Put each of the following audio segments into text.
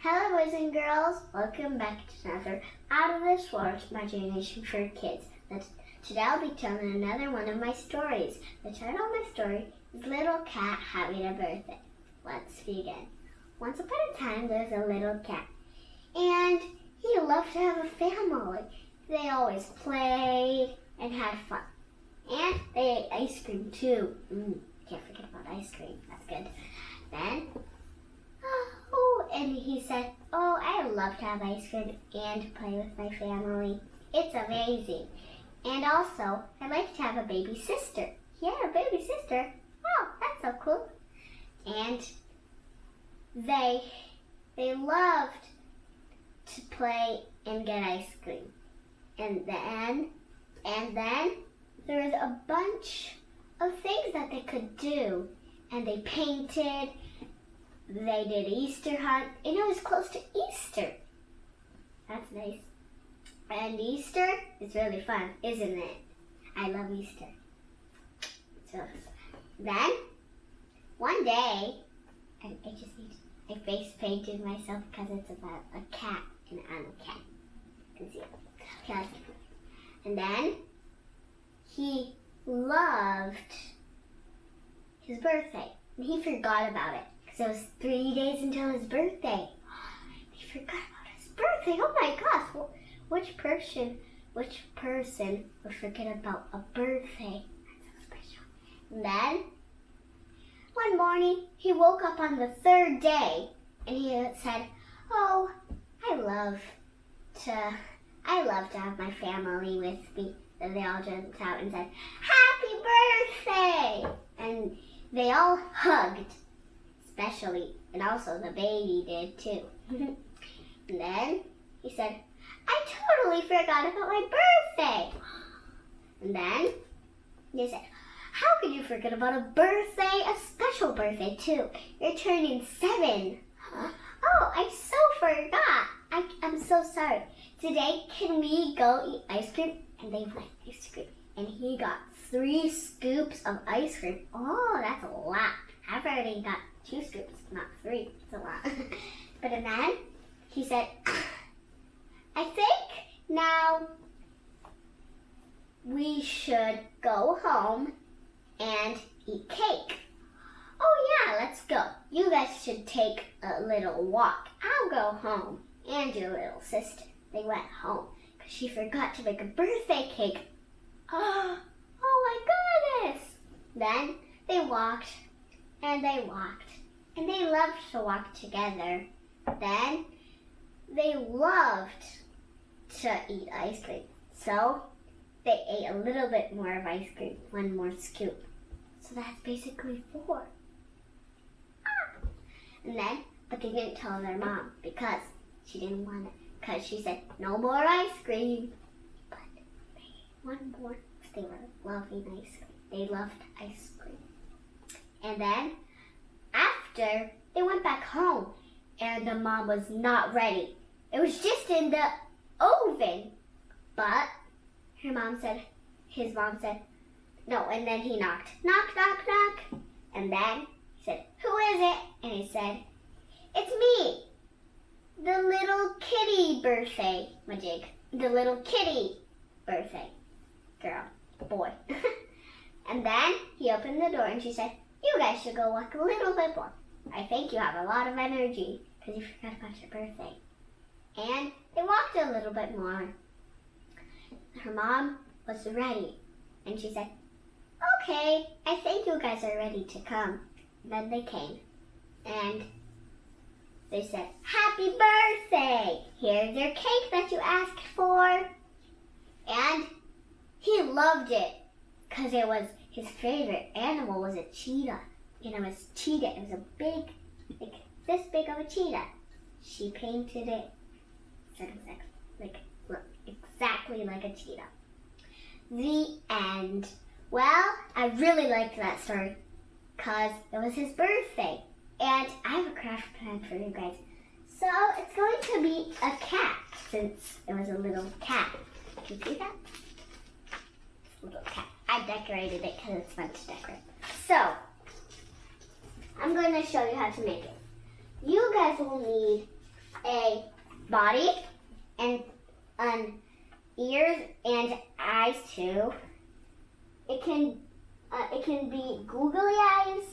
Hello, boys and girls. Welcome back to another Out of This World Imagination for Kids. Today I'll be telling another one of my stories. The title of my story is Little Cat Having a Birthday. Let's begin. Once upon a time, there was a little cat, and he loved to have a family. They always played and had fun. And they ate ice cream too. Can't forget about ice cream. That's good. Then, and he said, I love to have ice cream and play with my family. It's amazing. And also, I like to have a baby sister. He had a baby sister. Oh, that's so cool. And they loved to play and get ice cream. And then there was a bunch of things that they could do. And they painted. They did Easter hunt, and it was close to Easter. That's nice. And Easter is really fun, isn't it? I love Easter. So then, one day, I face painted myself because it's about a cat, and I'm a cat. You can see it. Okay, and then, he loved his birthday, and he forgot about it. So it was 3 days until his birthday. He forgot about his birthday. Oh my gosh. Which person would forget about a birthday? That's so special. And then, one morning, he woke up on the third day and he said, I love to have my family with me. And they all jumped out and said, Happy birthday! And they all hugged. Especially, and also the baby did too. And then he said, I totally forgot about my birthday. And then they said, how could you forget about a birthday, a special birthday too? You're turning 7. Oh, I so forgot. I'm so sorry. Today, can we go eat ice cream? And they went ice cream. And he got 3 scoops of ice cream. Oh, that's a lot. I've already got 2 scoops, not 3. It's a lot. But then he said, I think now we should go home and eat cake. Oh yeah, let's go. You guys should take a little walk. I'll go home. And your little sister. They went home because she forgot to make a birthday cake. Oh my goodness. Then they walked. And they walked. And they loved to walk together. Then they loved to eat ice cream. So they ate a little bit more of ice cream, 1 more scoop. So that's basically 4. And then, but they didn't tell their mom because she didn't want it. Because she said, no more ice cream. But they ate 1 more because they were loving ice cream. They loved ice cream. And then, after, they went back home, and the mom was not ready. It was just in the oven. But his mom said, no, and then he knocked. Knock, knock, knock. And then he said, who is it? And he said, it's me, the little kitty birthday, Majig. The little kitty birthday girl, boy. And then he opened the door and she said, you guys should go walk a little bit more. I think you have a lot of energy because you forgot about your birthday. And they walked a little bit more. Her mom was ready. And she said, okay, I think you guys are ready to come. And then they came. And they said, happy birthday! Here's your cake that you asked for. And he loved it because it was his favorite animal was a cheetah. And it was cheetah. It was a big, like this big of a cheetah. She painted it exactly like a cheetah. The end. Well, I really liked that story because it was his birthday. And I have a craft plan for you guys. So it's going to be a cat since it was a little cat. Can you see that? It's a little cat. I decorated it because it's fun to decorate. So, I'm going to show you how to make it. You guys will need a body and ears and eyes too. It can be googly eyes,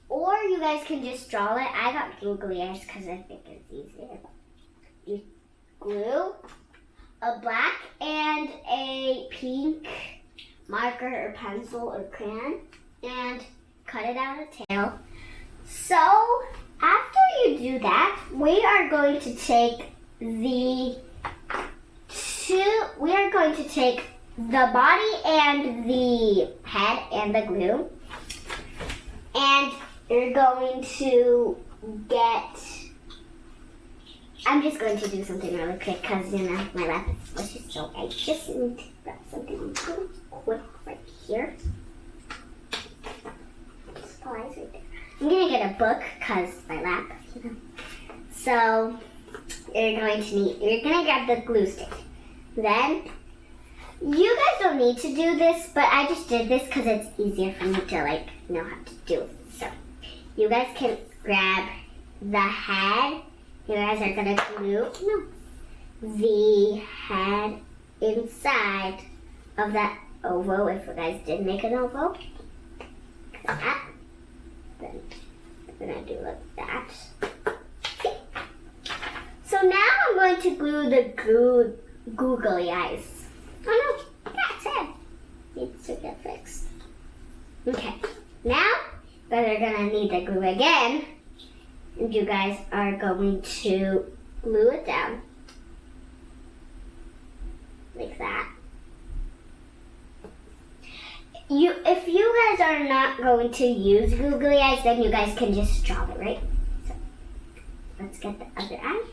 or you guys can just draw it. I got googly eyes because I think it's easier. You glue a black and a pink marker or pencil or crayon and cut it out of the tail. So after you do that, we are going to take the body and the head and the glue, and you're going to get, I'm just going to do something really quick because, my lap is squishy, so I just need to grab something really quick right here. Supplies right there. I'm going to get a book because my lap, So, you're going to grab the glue stick. Then, you guys don't need to do this, but I just did this because it's easier for me to, know how to do it. So, you guys can grab the head. You guys are going to glue the head inside of that oval, if you guys did make an oval. Like that. Then we're going to do like that. Okay. So now I'm going to glue the googly eyes. Oh no, that's it. Needs to get fixed. Okay, now you guys are going to need the glue again. And you guys are going to glue it down. Like that. If you guys are not going to use googly eyes, then you guys can just draw it, right? So, let's get the other eye.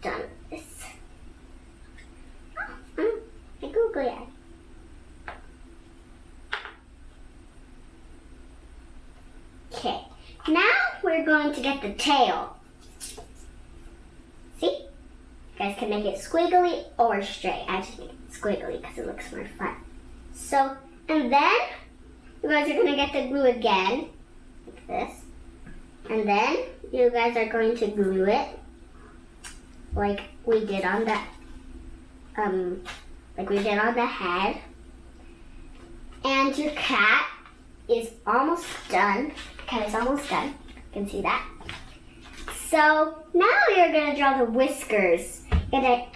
Done with this. A googly eye. Okay, now we're going to get the tail. See? You guys can make it squiggly or straight. I just make it squiggly because it looks more fun. So, and then you guys are going to get the glue again, like this. And then you guys are going to glue it like we did on the head. And your cat is almost done. The cat is almost done. You can see that. So now you're gonna draw the whiskers and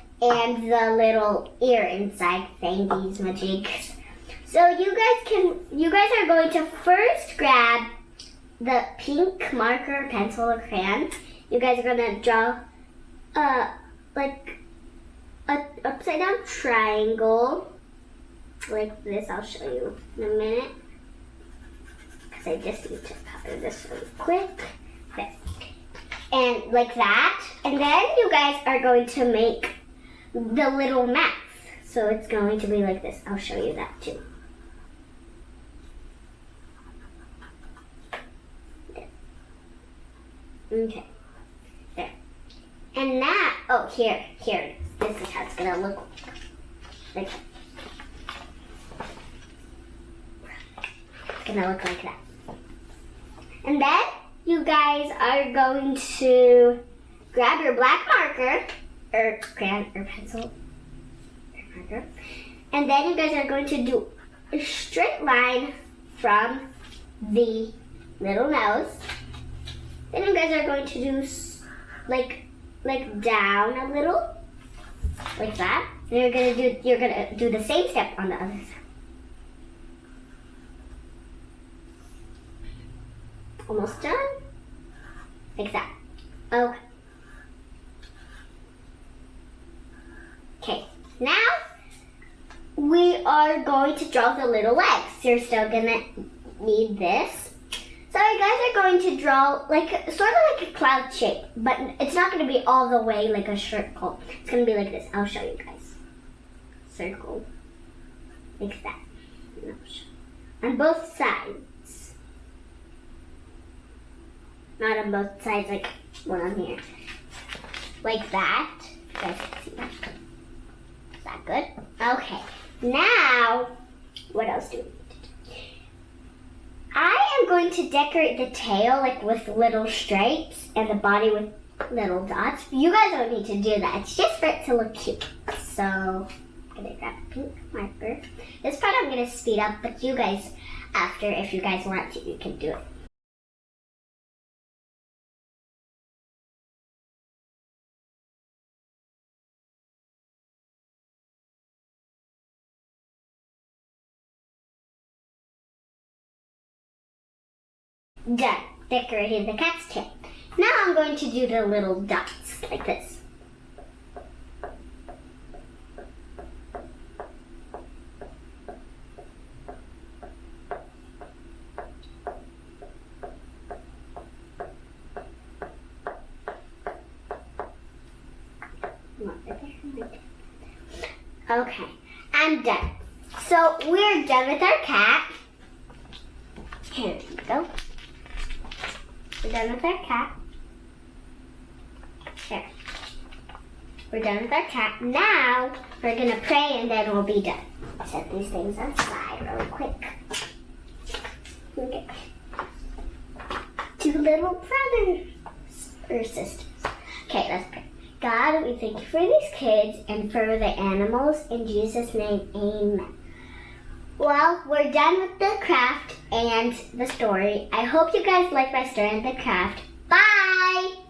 the little ear inside thingies majigs. So you guys are going to first grab the pink marker, pencil, or crayon. You guys are gonna draw like a upside down triangle like this. I'll show you in a minute because I just need to color this really quick. There. And like that. And then you guys are going to make the little mouth. So it's going to be like this. I'll show you that too. There. Okay. There. And now, oh, here it is. This is how it's going to look like. It's going to look like that. And then you guys are going to grab your black marker, or crayon, or pencil, or marker. And then you guys are going to do a straight line from the little nose. Then you guys are going to do like down a little, like that. And you're gonna do the same step on the other side. Almost done. Like that. Okay. Okay, now we are going to draw the little legs. You're still gonna need this. So you guys are going to draw like sort of like a cloud shape, but it's not gonna be all the way like a circle. It's gonna be like this. I'll show you guys. Circle. Like that. On both sides. Not on both sides, like one on here. Like that. You guys can see that. Is that good? Okay. Now, what else do we need to do? I am going to decorate the tail like with little stripes and the body with little dots. You guys don't need to do that. It's just for it to look cute. So I'm gonna grab a pink marker. This part I'm gonna speed up, but you guys, after, if you guys want to, you can do it. Done. Decorated the cat's tail. Now I'm going to do the little dots, like this. Okay, I'm done. So we're done with our cat. Here we go. We're done with our cat. There. We're done with our cat. Now we're gonna pray and then we'll be done. Set these things aside really quick. Okay. Two little brothers or sisters. Okay, let's pray. God, we thank you for these kids and for the animals. In Jesus' name, amen. Well, we're done with the craft and the story. I hope you guys like my story and the craft. Bye!